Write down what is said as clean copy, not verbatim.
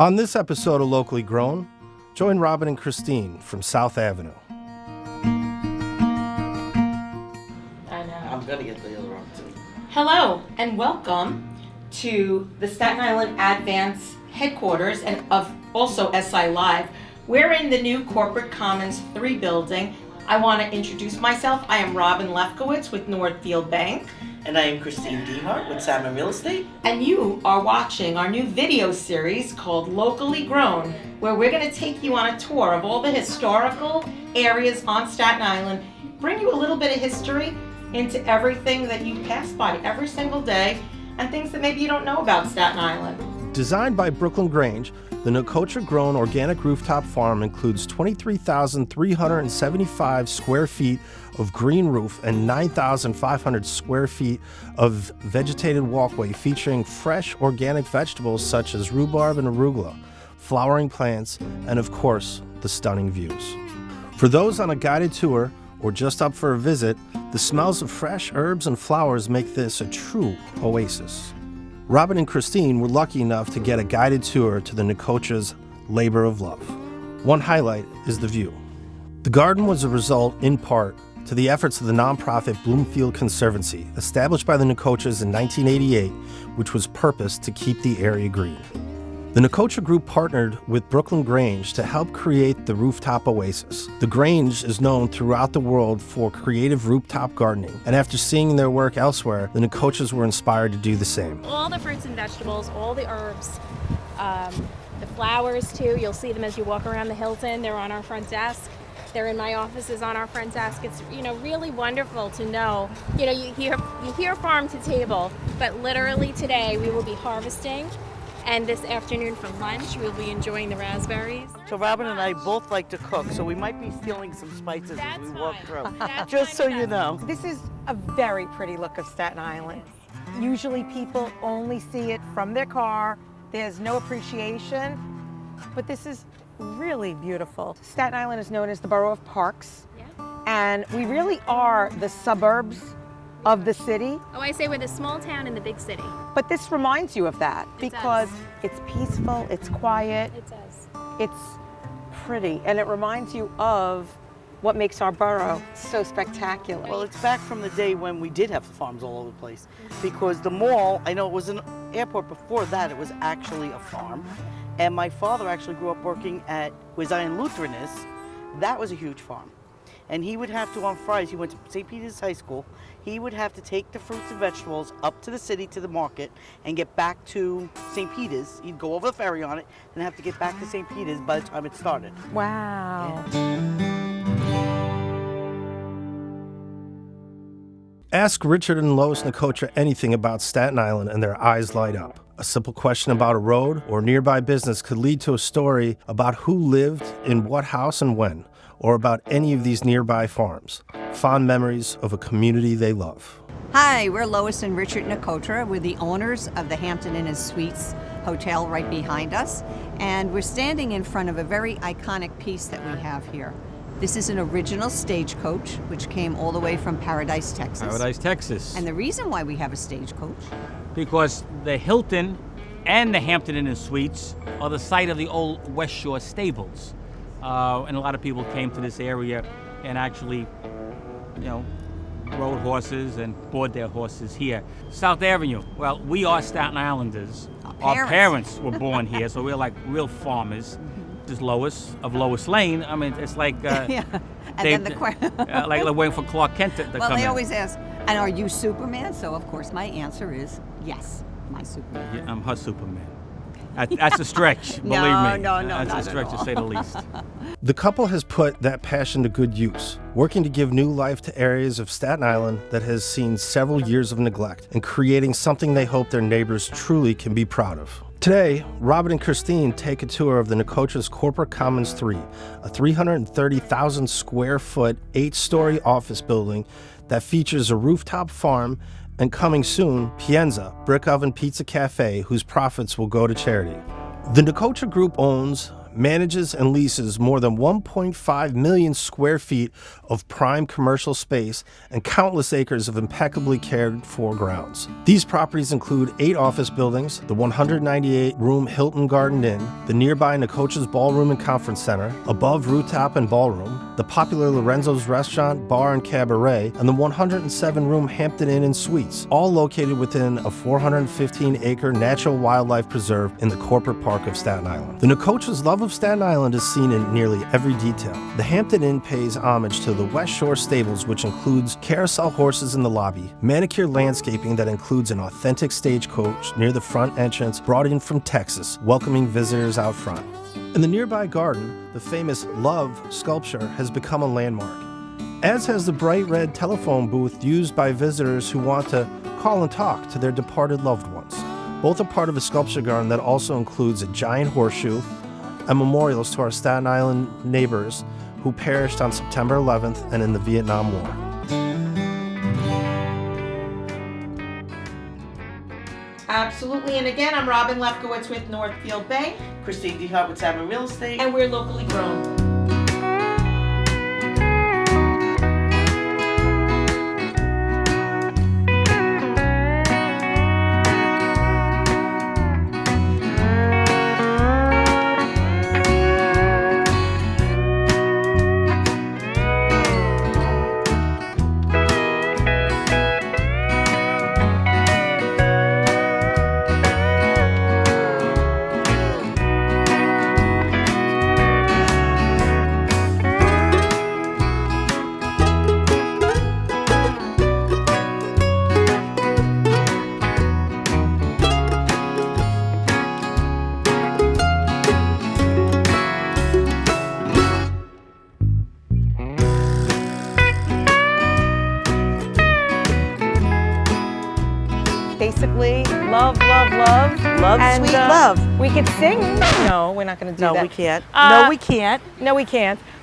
On this episode of Locally Grown, join Robin and Christine from South Avenue. I know. I'm gonna get the other opportunity. Hello and welcome to the Staten Island Advance headquarters and of also SI Live. We're in the new Corporate Commons 3 building. I want to introduce myself. I am Robin Lefkowitz with Northfield Bank. And I am Christine Dehart with Salmon Real Estate. And you are watching our new video series called Locally Grown, where we're going to take you on a tour of all the historical areas on Staten Island, bring you a little bit of history into everything that you pass by every single day, and things that maybe you don't know about Staten Island. Designed by Brooklyn Grange, the Nicotra grown organic rooftop farm includes 23,375 square feet of green roof and 9,500 square feet of vegetated walkway featuring fresh organic vegetables such as rhubarb and arugula, flowering plants, and of course, the stunning views. For those on a guided tour or just up for a visit, the smells of fresh herbs and flowers make this a true oasis. Robin and Christine were lucky enough to get a guided tour to the Nicotra's labor of love. One highlight is the view. The garden was a result, in part, to the efforts of the nonprofit Bloomfield Conservancy, established by the Nicotras in 1988, which was purposed to keep the area green. The Nicotra Group partnered with Brooklyn Grange to help create the Rooftop Oasis. The Grange is known throughout the world for creative rooftop gardening, and after seeing their work elsewhere, the Nicotras were inspired to do the same. All the fruits and vegetables, all the herbs, the flowers too. You'll see them as you walk around the Hilton. They're on our front desk. They're in my offices on our front desk. It's really wonderful to know. You hear farm to table, but literally today we will be harvesting. And this afternoon for lunch, we'll be enjoying the raspberries. So Robin and I both like to cook, so we might be stealing some spices as we walk through. Just so you know. This is a very pretty look of Staten Island. Usually people only see it from their car. There's no appreciation, but this is really beautiful. Staten Island is known as the borough of parks, and we really are the suburbs of the city. Oh, I say we're the small town in the big city. But this reminds you of that because does. It's peaceful, it's quiet, It does. it's pretty, and it reminds you of what makes our borough so spectacular. Well, it's back from the day when we did have farms all over the place. Because the mall, I know it was an airport before that, it was actually a farm. And my father actually grew up working at where Zion Lutheran is. That was a huge farm. And he would have to, on Fridays, he went to St. Peter's High School, he would have to take the fruits and vegetables up to the city, to the market, and get back to St. Peter's. He'd go over the ferry on it, and have to get back to St. Peter's by the time it started. Wow. Ask Richard and Lois Nicotra anything about Staten Island and their eyes light up. A simple question about a road or nearby business could lead to a story about who lived in what house and when, or about any of these nearby farms. Fond memories of a community they love. Hi, we're Lois and Richard Nicotra. We're the owners of the Hampton Inn and Suites Hotel right behind us, and we're standing in front of a very iconic piece that we have here. This is an original stagecoach, which came all the way from Paradise, Texas. Paradise, Texas. And the reason why we have a stagecoach? Because the Hilton and the Hampton Inn and Suites are the site of the old West Shore stables. And a lot of people came to this area and actually, rode horses and bought their horses here. South Avenue, well, we are Staten Islanders. Our parents were born here, so we're like real farmers. This Lois of Lois Lane, I mean, it's like Yeah. And then like they're waiting for Clark Kent to come in. Well, they always ask, and are you Superman? So, of course, my answer is yes, my Superman. Yeah, I'm her Superman. That's a stretch, believe No, me. no, That's not a stretch at all. to say the least. The couple has put that passion to good use, working to give new life to areas of Staten Island that has seen several years of neglect and creating something they hope their neighbors truly can be proud of. Today, Robin and Christine take a tour of the Nicotra's Corporate Commons 3, a 330,000 square foot, 8-story office building that features a rooftop farm and, coming soon, Pienza, Brick Oven Pizza Cafe, whose profits will go to charity. The Nicotra Group owns, manages and leases more than 1.5 million square feet of prime commercial space and countless acres of impeccably cared for grounds. These properties include 8 office buildings, the 198-room Hilton Garden Inn, the nearby Nicotra's Ballroom and Conference Center, above Rooftop and Ballroom, the popular Lorenzo's Restaurant, Bar and Cabaret, and the 107-room Hampton Inn and Suites, all located within a 415-acre natural wildlife preserve in the corporate park of Staten Island. The Nicotra's love of Staten Island is seen in nearly every detail. The Hampton Inn pays homage to the West Shore stables, which includes carousel horses in the lobby, manicured landscaping that includes an authentic stagecoach near the front entrance brought in from Texas, welcoming visitors out front. In the nearby garden, the famous Love sculpture has become a landmark, as has the bright red telephone booth used by visitors who want to call and talk to their departed loved ones. Both are part of a sculpture garden that also includes a giant horseshoe and memorials to our Staten Island neighbors who perished on September 11th and in the Vietnam War. Absolutely, and again, I'm Robin Lefkowitz with Northfield Bank, Christine DeHart with Salmon Real Estate. and we're locally grown. Basically, love, love, love. Love, And, sweet love. We could sing. No, we're not going to do No, that. we can't. Uh, No, we can't. No, we can't.